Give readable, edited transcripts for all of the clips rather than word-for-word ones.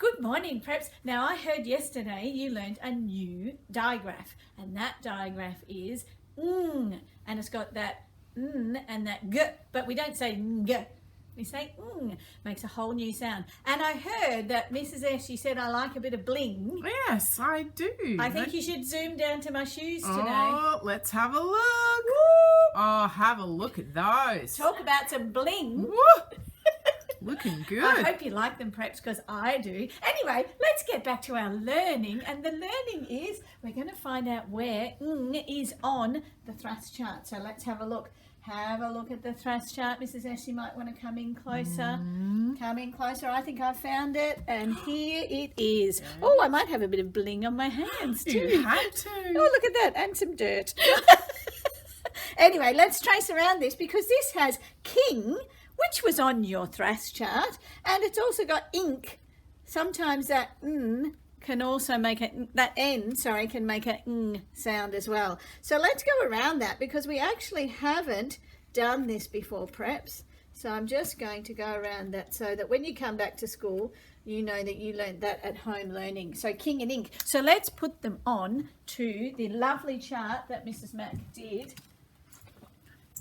Good morning, Preps. Now, I heard yesterday you learned a new digraph, and that digraph is ng, and it's got that n and that g, but we don't say ng, we say ng. Makes a whole new sound. And I heard that Mrs. S, she said, I like a bit of bling. Yes, I do. I think you should zoom down to my shoes today. Oh, let's have a look. Woo! Oh, have a look at those. Talk about some bling. Woo! Looking good. I hope you like them, Preps, because I do. Anyway, let's get back to our learning. And the learning is we're going to find out where ng is on the thrust chart. So let's have a look. Have a look at the thrust chart. Mrs. S, you might want to come in closer. Come in closer. I think I found it. And here it is. Oh, I might have a bit of bling on my hands too. You had to. Oh, look at that. And some dirt. Anyway, let's trace around this because this has king, which was on your thrust chart, and it's also got ink. Sometimes that n can also make that n, can make a ng sound as well. So let's go around that because we actually haven't done this before, Preps. So I'm just going to go around that so that when you come back to school, you know that you learned that at home learning. So king and ink. So let's put them on to the lovely chart that Mrs. Mac did.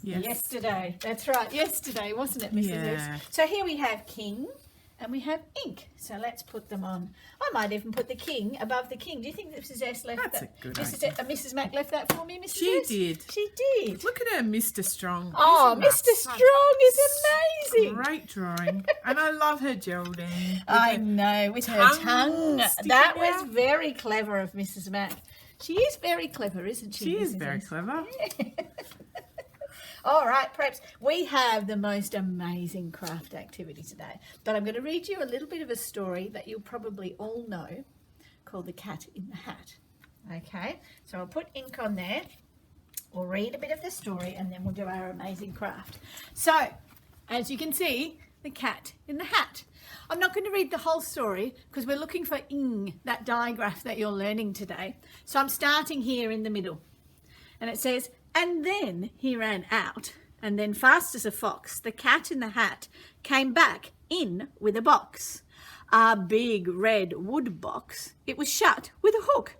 Yes. Yesterday. That's right. Yesterday, wasn't it, Mrs. Yeah. S? So here we have king and we have ink. So let's put them on. I might even put the king above the king. Do you think Mrs. S left That's that? a good Mrs. Mac left that for me, Mrs. She S? did. She did. Look at her, Mr. Strong. Oh, Isn't that Mr. such Strong is amazing. Great drawing. And I love her Geraldine. I know, with her tongue. sticking That was out. very clever of Mrs. Mac. She is very clever, isn't she? She is Mrs. very S? clever. All right, Preps, we have the most amazing craft activity today. But I'm going to read you a little bit of a story that you'll probably all know called The Cat in the Hat. Okay, so I'll put ink on there. We'll read a bit of the story and then we'll do our amazing craft. So, as you can see, the cat in the hat. I'm not going to read the whole story because we're looking for ing, that digraph that you're learning today. So I'm starting here in the middle. And it says, and then he ran out, and then fast as a fox, the cat in the hat came back in with a box. A big red wood box. It was shut with a hook.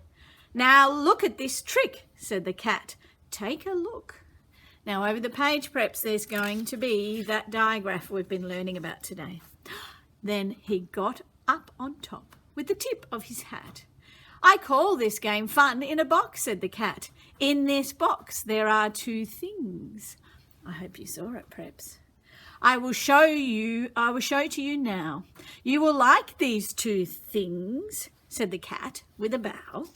Now look at this trick, said the cat. Take a look. Now over the page, Preps, there's going to be that digraph we've been learning about today. Then he got up on top with the tip of his hat. I call this game fun in a box, said the cat. In this box there are two things. I hope you saw it, Preps. I will show to you now. You will like these two things, said the cat with a bow.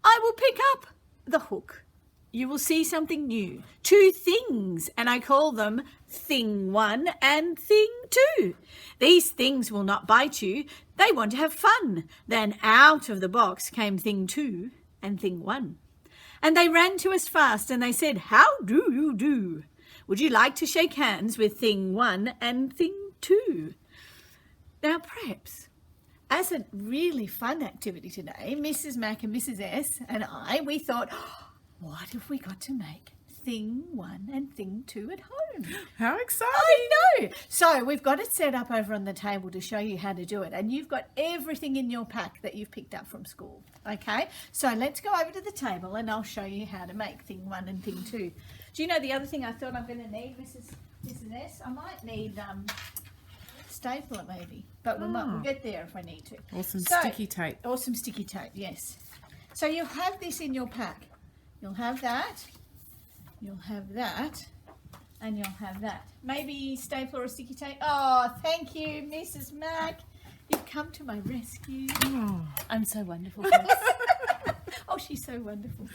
I will pick up the hook. You will see something new. Two things, and I call them Thing 1 and Thing 2. These things will not bite you. They want to have fun. Then out of the box came Thing 2 and Thing 1. And they ran to us fast and they said, how do you do? Would you like to shake hands with Thing 1 and Thing 2? Now, Preps, as a really fun activity today, Mrs. Mac and Mrs. S and I, we thought, what if we got to make Thing 1 and Thing 2 at home? How exciting. I know. So we've got it set up over on the table to show you how to do it. And you've got everything in your pack that you've picked up from school. Okay, so let's go over to the table and I'll show you how to make Thing 1 and Thing 2. Do you know the other thing I thought I'm going to need, Mrs. S? I might need stapler maybe, but we'll get there if I need to. Or some sticky tape. Or some sticky tape, yes. So you'll have this in your pack. You'll have that, you'll have that, and you'll have that. Maybe stapler or sticky tape. Oh, thank you, Mrs. Mac. You've come to my rescue. Oh. I'm so wonderful. Oh, she's so wonderful.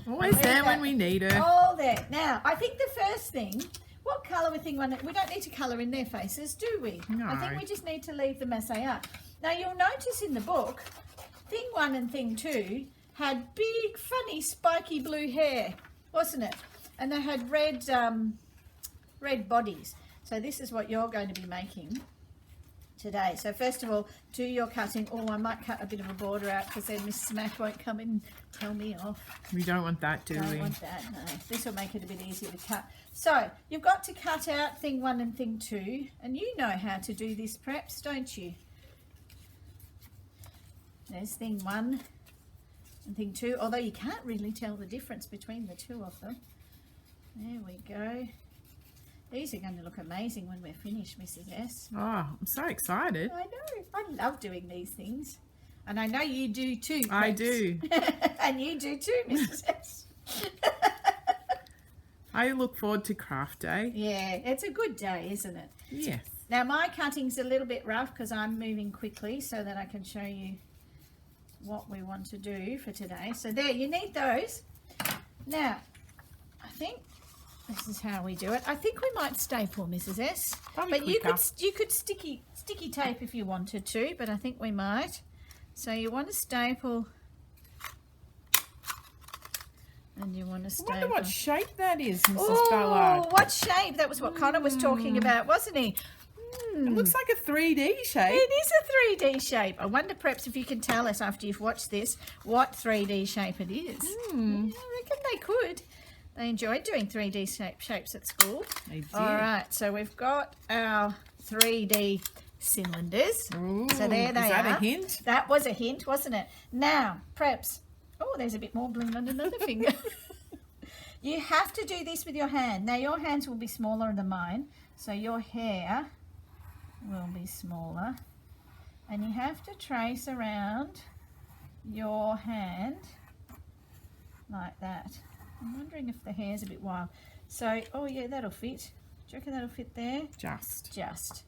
Always there when we need her. All there. Now, I think the first thing, what colour with Thing 1? We don't need to colour in their faces, do we? No. I think we just need to leave them as they are. Now, you'll notice in the book, Thing 1 and Thing 2 had big, funny, spiky blue hair, wasn't it? And they had red bodies. So this is what you're going to be making. today. So first of all, do your cutting. Oh, I might cut a bit of a border out because then Miss Smack won't come and tell me off. We don't want that, do Don't we? want that, no. This will make it a bit easier to cut. So you've got to cut out thing 1 and thing 2, and you know how to do this perhaps, don't you? There's thing 1 and thing 2, although you can't really tell the difference between the two of them. There we go. These are going to look amazing when we're finished, Mrs. S. Oh, I'm so excited. I know. I love doing these things. And I know you do too. I Preps. do. And you do too, Mrs. S. I look forward to craft day. Yeah, it's a good day, isn't it? Yes. Now my cutting's a little bit rough because I'm moving quickly so that I can show you what we want to do for today. So there, you need those. Now, I think this is how we do it. I think we might staple, Mrs. S. Probably But you quicker. could sticky tape if you wanted to, but I think we might. So you want to staple, and you want to I staple. wonder what shape that is, Mrs. Oh, Ballard. what shape? That was what Connor was talking about, wasn't he? It looks like a 3D shape. It is a 3D shape. I wonder perhaps if you can tell us after you've watched this what 3D shape it is. Yeah, I reckon they could. They enjoyed doing 3D shapes at school. They did. All right, so we've got our 3D cylinders. Ooh, So there they is that are. a hint? That was a hint, wasn't it? Now, preps. Oh, there's a bit more bling on another finger. You have to do this with your hand. Now, your hands will be smaller than mine, so your hair will be smaller. And you have to trace around your hand like that. I'm wondering if the hair's a bit wild. So, oh yeah, that'll fit. Do you reckon that'll fit there? Just.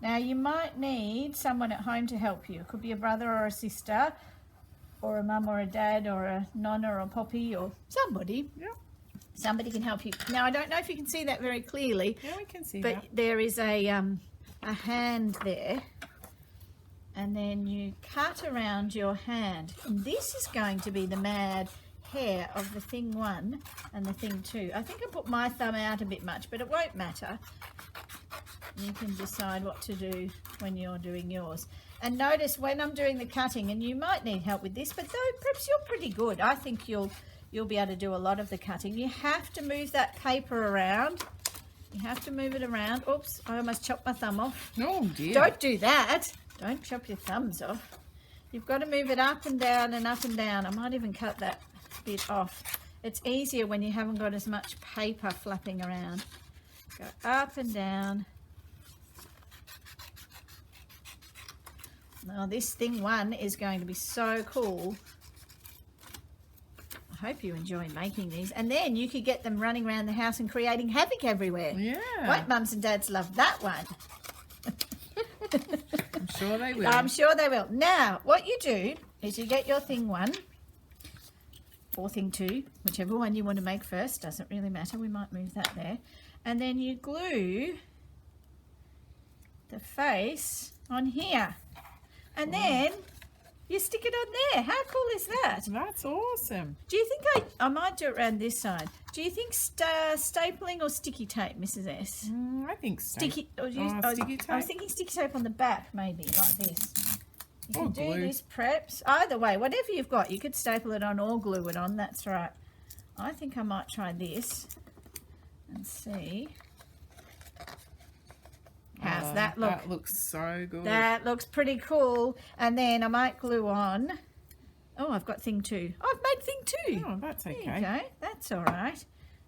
Now you might need someone at home to help you. It could be a brother or a sister, or a mum or a dad, or a nonna or a poppy, or somebody. Yep. Somebody can help you. Now I don't know if you can see that very clearly, Yeah, we can see but that. there is a hand there, and then you cut around your hand. And this is going to be the mad hair of the thing 1 and the thing 2. I think I put my thumb out a bit much, but it won't matter. You can decide what to do when you're doing yours. And notice when I'm doing the cutting, and you might need help with this, but though perhaps you're pretty good. I think you'll be able to do a lot of the cutting. You have to move that paper around. You have to move it around. Oops, I almost chopped my thumb off. Oh dear. Don't do that. Don't chop your thumbs off. You've got to move it up and down and up and down. I might even cut that bit off. It's easier when you haven't got as much paper flapping around. Go up and down. Now this thing 1 is going to be so cool. I hope you enjoy making these. And then you could get them running around the house and creating havoc everywhere. Yeah. Won't mums and dads love that one? I'm sure they will. I'm sure they will. Now, what you do is you get your thing 1 or thing 2, whichever one you want to make first. Doesn't really matter. We might move that there. And then you glue the face on here. And then you stick it on there. How cool is that? That's awesome. Do you think I might do it around this side. Do you think stapling or sticky tape, Mrs. S? I think so. Sticky, or sticky I was tape. thinking sticky tape on the back, maybe, like this. You Or can do glue. this preps. Either way, whatever you've got, you could staple it on or glue it on. That's right. I think I might try this and see. How's that look? That looks so good. That looks pretty cool. And then I might glue on. Oh, I've got thing 2. Oh, I've made thing 2. Oh, that's There okay. you go. That's all right.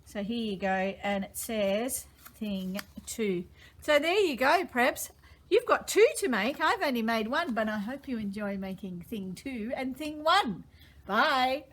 So here you go, and it says thing 2. So there you go, preps. You've got 2 to make. I've only made 1, but I hope you enjoy making thing 2 and thing 1. Bye.